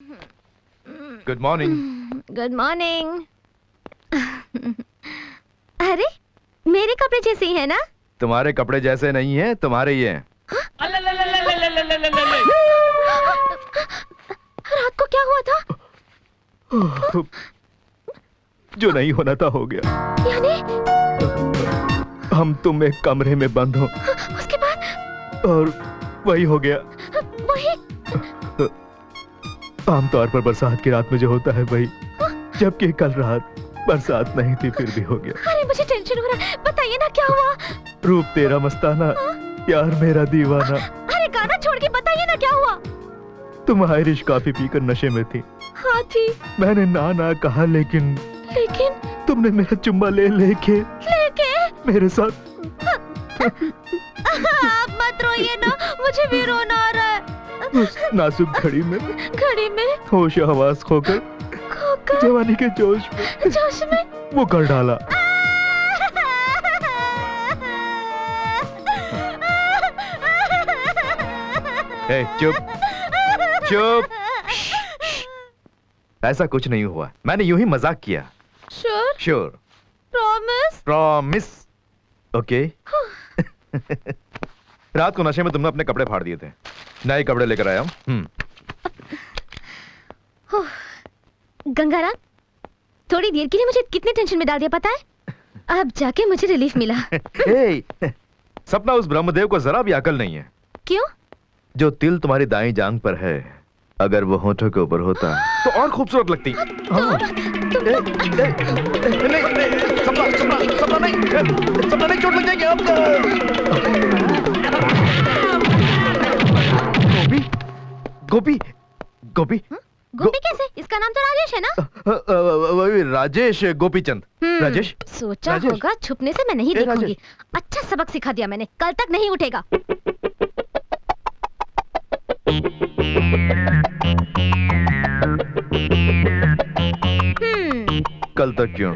Good morning. Good morning. अरे मेरे कपड़े जैसे ही है ना? तुम्हारे कपड़े जैसे नहीं हैं, तुम्हारे ही हैं। रात को क्या हुआ था? जो नहीं होना था हो गया। यानी? हम तुम एक कमरे में बंद हो, उसके बाद? और वही हो गया। वही? आमतौर पर बरसात की रात में जो होता है वही, जबकि कल रात बरसात नहीं थी फिर भी हो गया। अरे मुझे टेंशन हो रहा है, बताइए ना क्या हुआ? रूप तेरा मस्ताना, प्यार मेरा दीवाना। अरे गाना छोड़ के बताइए ना क्या हुआ? तुम आयरिश कॉफी पीकर नशे में थी। हाँ थी। मैंने ना ना कहा, लेकिन तुमने मेरा चुम्मा लेके मेरे साथ। आप मत रोइए ना, मुझे भी रोना आ रहा है। उस नाजुक घड़ी में होश हवास खोकर जवानी के जोश में वो कर डाला। ए, चुप चुप। ऐसा कुछ नहीं हुआ, मैंने यूं ही मजाक किया। श्योर। प्रॉमिस। ओके। रात को नशे में तुमने अपने कपड़े फाड़ दिए थे, नए कपड़े लेकर आया हूं। गंगाराम, थोड़ी देर के लिए मुझे कितने टेंशन में डाल दिया पता है? अब जाके मुझे रिलीफ मिला। सपना, उस ब्रह्मदेव को जरा भी अकल नहीं है। क्यों? जो तिल तुम्हारी दाईं जांघ पर है, अगर वो होठों के ऊपर होता तो और खूबसूरत लगती। नहीं, सपना नहीं, चोट लग जाएगी आपको। गोपी गोपी गोपी कैसे? इसका नाम तो राजेश है ना? राजेश, गोपीचंद। राजेश सोचा होगा छुपने से मैं नहीं देखूंगी। अच्छा सबक सिखा दिया मैंने, कल तक नहीं उठेगा। कल तक क्यों?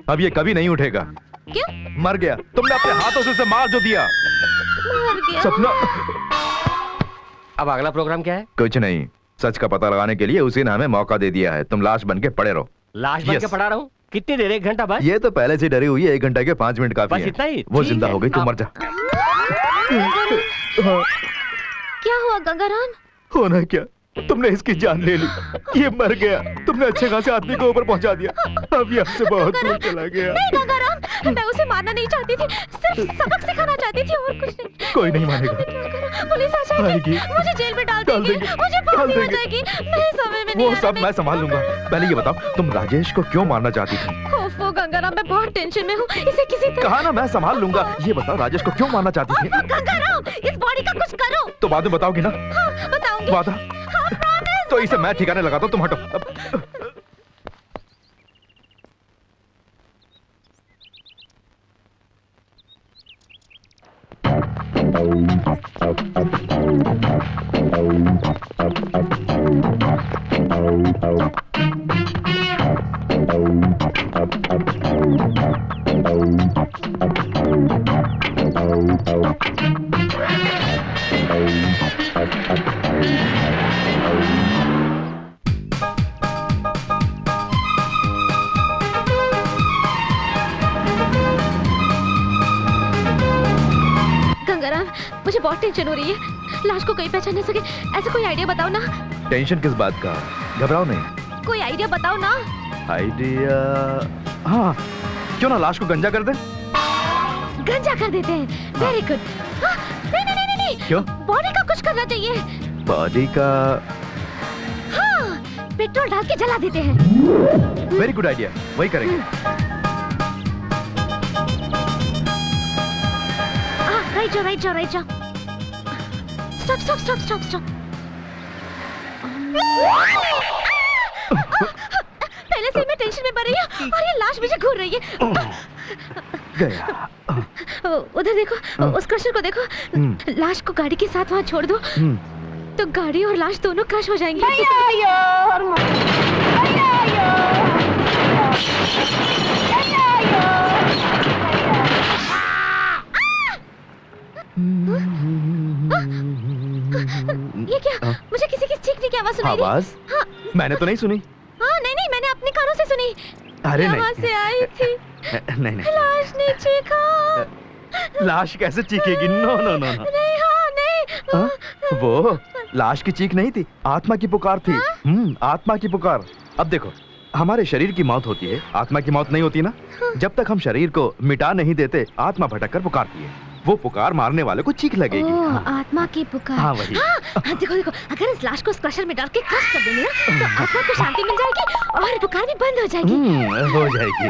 अब ये कभी नहीं उठेगा। क्यों? मर गया। तुमने अपने हाथों से उसे मार जो दिया। मर गया। सपना। अब अगला प्रोग्राम क्या है? कुछ नहीं, सच का पता लगाने के लिए उसी ने हमें मौका दे दिया है। तुम लाश बन के पड़े रहो। लाश बन के पड़ा रहूं? कितनी देर? 1 घंटा बस? ये तो पहले से डरी हुई है, 1 घंटा के 5 मिनट काफी है। इतना ही? वो जिंदा हो गई, तू मर जा। क्या हुआ गंगाराम? होना क्या, तुमने इसकी जान ले ली। ये मर गया, तुमने अच्छे खासे आदमी को ऊपर पहुंचा दिया। अब यहाँ से बहुत दूर चला गया। नहीं गंगाराम, मैं उसे मारना नहीं चाहती थी, सिर्फ सबक सिखाना चाहती थी और कुछ नहीं। कोई नहीं मानेगा। पुलिस आ जाएगी, मुझे जेल में डाल देंगे, मुझे फांसी हो जाएगी। मैं समय में नहीं वो सब मैं संभाल लूंगा। पहले ये बताओ, तुम राजेश को क्यों मारना चाहती थी? ओफो गंगाराम, मैं बहुत टेंशन में हूँ, इसे किसी तरह। कहा ना मैं संभाल लूंगा। ये बताओ, राजेश को क्यों मारना चाहती थी? गंगाराम, इस बॉडी का कुछ करो। तो बाद में बताओगी ना? हाँ, बताऊंगी। वादा? तो इसे मैं ठिकाने लगाता हूँ, तुम हटो। गंगाराम, मुझे बहुत टेंशन हो रही है, लाश को कहीं पहचान न सके, ऐसा कोई आइडिया बताओ ना। टेंशन किस बात का? घबराओ नहीं। कोई आइडिया बताओ ना। आइडिया? हाँ, क्यों ना लाश को गंजा कर दे? गंजा कर देते हैं, वेरी गुड। नहीं नहीं नहीं नहीं, क्यों? बॉडी का कुछ करना चाहिए। बॉडी का? हाँ, पेट्रोल डाल के जला देते हैं। वेरी गुड आइडिया, वही करेंगे। राइट जाओ। स्टॉप। पहले से मैं टेंशन में पड़ रही हूँ और ये लाश मुझे घूर रही है। गया। उधर देखो, उस क्रशर को देखो। लाश को गाड़ी के साथ वहाँ छोड़ दो तो गाड़ी और लाश दोनों क्रश हो जाएंगे। ये क्या? मुझे किसी की चीखने की आवाज सुनाई दी। आवाज? हाँ। मैंने तो नहीं सुनी। हाँ नहीं नहीं, मैंने अपने कानों से सुनी। अरे नहीं, यहाँ से आई थी। नहीं नहीं, लाश ने चीखा। लाश कैसे चीखेगी? No no no no. नहीं, हाँ नहीं। वो लाश की चीख नहीं थी, आत्मा की पुकार थी। आत्मा की पुकार। अब देखो, हमारे शरीर की मौत होती है, आत्मा की मौत नहीं होती ना। जब तक हम शरीर को मिटा नहीं देते, आत्मा भटक कर पुकारती है। वो पुकार मारने वाले को चीख लगेगी। आत्मा की पुकार। हाँ वही। हाँ, देखो देखो, अगर इस लाश को इस क्रशर में डाल के क्रश कर देंगे ना, तो आत्मा को शांति मिल जाएगी और पुकार भी बंद हो जाएगी। हो जाएगी।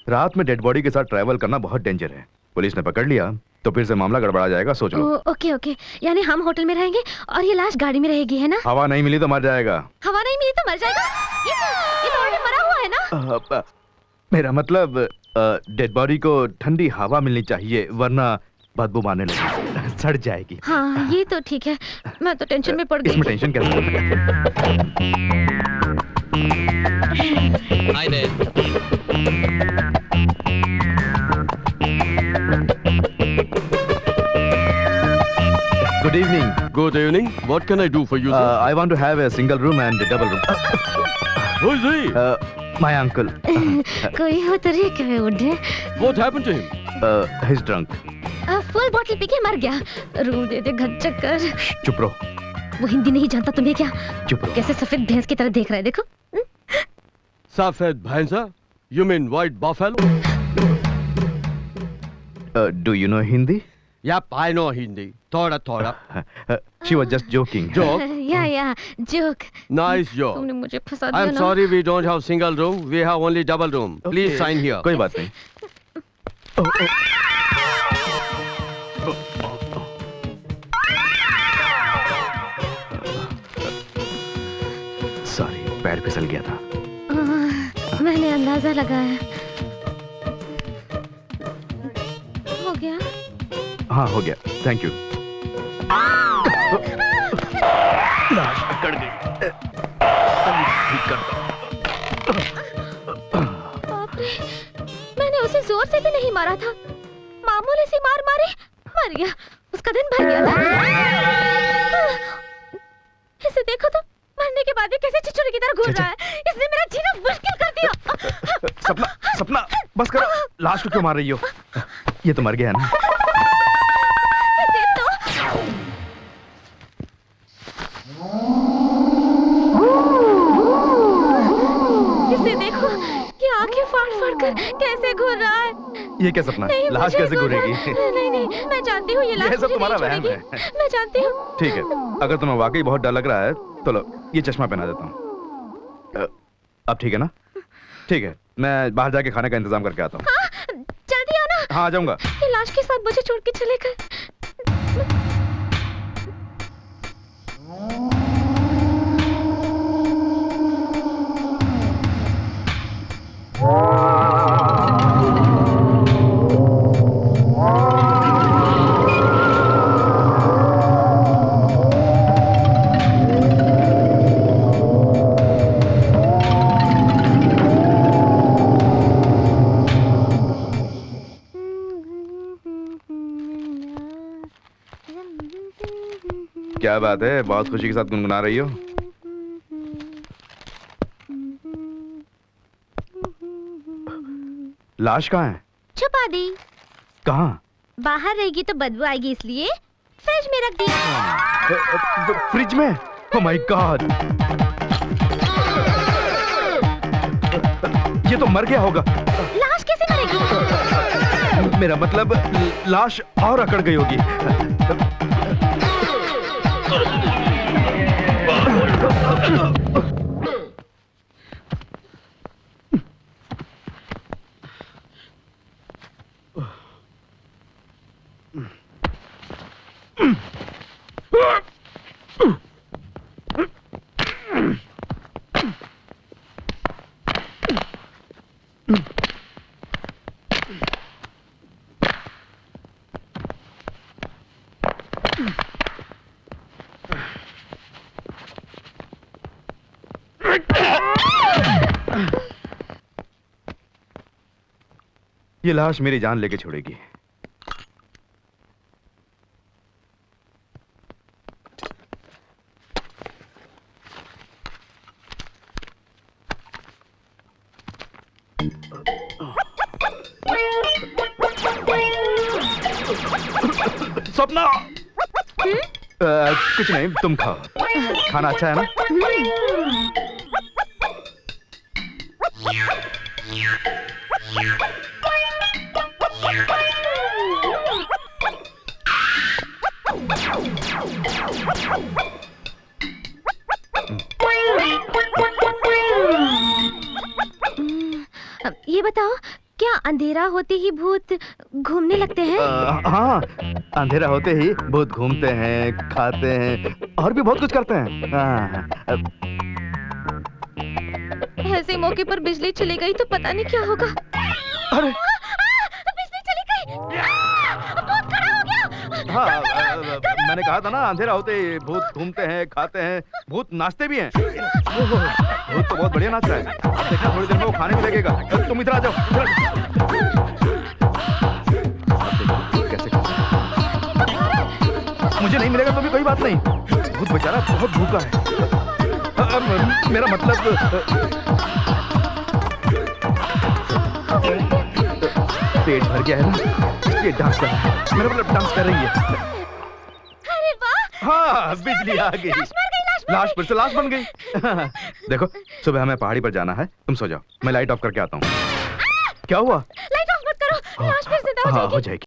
रात में डेड बॉडी के साथ ट्रैवल करना बहुत डेंजर है। पुलिस ने पकड़ लिया तो फिर से मामला गड़बड़ा जाएगा, सोच लो। ओके ओके, यानी हम होटल में रहेंगे और ये लाश गाड़ी में रहेगी, है ना? हवा नहीं मिली तो मर जाएगा। हवा नहीं मिली तो मर जाएगा? ये तो ऑलरेडी मरा हुआ है ना? मेरा मतलब डेड बॉडी को ठंडी हवा मिलनी चाहिए, वरना बदबू मारने लगेगी, सड़ जाएगी। हाँ ये तो ठीक है, मैं तो टेंशन में पड़ गई। इसमें टेंशन कैसे? Hi there. Good evening. Good evening. What can I do for you, sir? I want to have a single room and a double room. Who is he? My uncle. कोई हो तो रे क्यों उठे? What happened to him? He's drunk. Full बोतल P के मर गया। रूम दे दे घच्चक कर। चुप रहो। वो हिंदी नहीं जानता, तुम्हें क्या? चुप रहो। कैसे सफेद भैंस की तरह देख रहा है, देखो। सफेद भैंसा? You mean white buffalo? Do you know Hindi? Yep, I know Hindi. थोड़ा थोड़ा. She was just joking. Joke? Yeah, joke. Nice joke. तुमने मुझे फंसा दिया ना। I'm sorry, we don't have single room. We have only double room. Please sign here. कोई बात नहीं। सॉरी, पैर फिसल गया था। मैंने अंदाजा लगाया। हो गया? हाँ हो गया, थैंक यू। लाश अकड़ गई। बाप रे, मैंने उसे जोर से भी नहीं मारा था, मामूली सी मार मारे, मर गया। उसका दिन भर गया था। इसे देखो तो, मरने के बाद भी कैसे चिचुरे की तरह घूर रहा है। इसने मेरा जीना मुश्किल कर दिया। सपना बस करो, लाश को क्यों मार रही हो? ये तो मर गया है ना। इसे देखो, ये आंखें फाड़ कर कैसे घूर रहा है। ये क्या सपना है? लाश कैसे घूरेगी? नहीं, मैं जानती हूँ ये लाश ये सब तुम्हारा वहम है। मैं जानती हूँ। ठीक है, अगर तुम्हें वाकई बहुत डर लग रहा है तो लो, ये चश्मा पहना देता हूँ। अब ठीक है ना? ठीक है, मैं बाहर जाके खाने का इंतजाम करके आता हूँ। हाँ, जल्दी आना। हाँ, आ जाऊंगा। ये लाश के साथ मुझे छोड़ के चले गए। क्या बात है, बहुत खुशी के साथ गुनगुना रही हो? लाश कहाँ है? छुपा दी। कहाँ? बाहर रहेगी तो बदबू आएगी, इसलिए फ्रिज में रख दी। फ्रिज में? ओह माय गॉड, ये तो मर गया होगा। लाश कैसे मरेगी? मेरा मतलब लाश और अकड़ गई होगी। ये लाश मेरी जान लेके छोड़ेगी। सपना, कुछ नहीं, तुम खाओ। खाना अच्छा है ना? ये बताओ, क्या अंधेरा होते ही भूत घूमने लगते हैं? हाँ, अंधेरा होते ही भूत घूमते हैं, खाते हैं और भी बहुत कुछ करते हैं। हाँ, ऐसे मौके पर बिजली चली गई तो पता नहीं क्या होगा। अरे बिजली चली गई। भूत खड़ा हो गया। हाँ, मैंने कहा था ना, अंधेरा होते ही भूत घूमते हैं, खाते हैं, भूत नाचते भी हैं। भूत तो बहुत बढ़िया नाच रहा है। अब देखना, थोड़ी देर में वो खाने में लगेगा। तुम इधर आ जाओ। कैसे मुझे नहीं मिलेगा तो भी कोई बात नहीं, भूत बेचारा बहुत भूखा है। मेरा मतलब पेट भर गया है ना, ये डांस कर रहा है। मेरा मतलब डांस कर रही है। अरे वाह! हाँ, बिजली आ गई। लाश फिर से लाश बन गई। देखो, सुबह हमें पहाड़ी पर जाना है, तुम सो जाओ, मैं लाइट ऑफ करके आता हूँ। क्या हुआ? लाइट ऑफ मत करो, लाश फिर जिंदा हो हाँ, जाएगी। हो जाएगी।